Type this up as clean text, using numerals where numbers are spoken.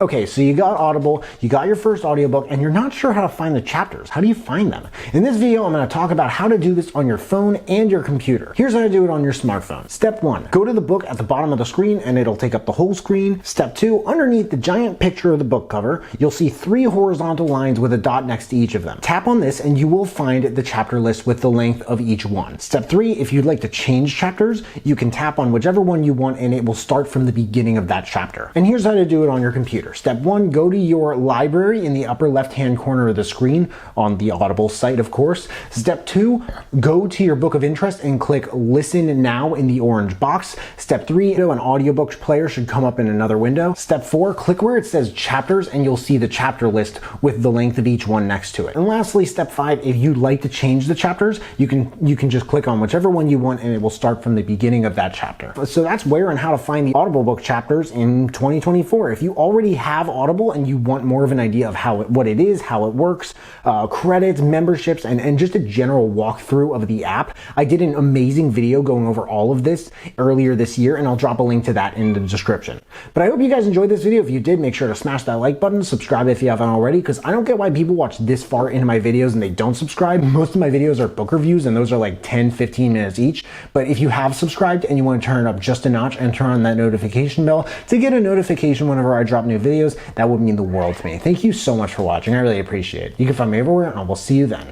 Okay, so you got Audible, you got your first audiobook, and you're not sure how to find the chapters. How do you find them? In this video, I'm going to talk about how to do this on your phone and your computer. Here's how to do it on your smartphone. Step 1, go to the book at the bottom of the screen and it'll take up the whole screen. Step 2, underneath the giant picture of the book cover, you'll see 3 horizontal lines with a dot next to each of them. Tap on this and you will find the chapter list with the length of each one. Step 3, if you'd like to change chapters, you can tap on whichever one you want and it will start from the beginning of that chapter. And here's how to do it on your computer. Step 1, go to your library in the upper left-hand corner of the screen, on the Audible site, of course. Step 2, go to your book of interest and click Listen Now in the orange box. Step 3, an audiobook player should come up in another window. Step 4, click where it says chapters and you'll see the chapter list with the length of each one next to it. And lastly, step 5, if you'd like to change the chapters, you can just click on whichever one you want and it will start from the beginning of that chapter. So that's where and how to find the Audible book chapters in 2024. If you already have Audible and you want more of an idea of what it is, how it works, credits, memberships, and just a general walkthrough of the app, I did an amazing video going over all of this earlier this year, and I'll drop a link to that in the description. But I hope you guys enjoyed this video. If you did, make sure to smash that like button, subscribe if you haven't already, because I don't get why people watch this far into my videos and they don't subscribe. Most of my videos are book reviews, and those are like 10-15 minutes each. But if you have subscribed and you want to turn it up just a notch and turn on that notification bell to get a notification whenever I drop new videos, that would mean the world to me. Thank you so much for watching. I really appreciate it. You can find me everywhere, and I will see you then.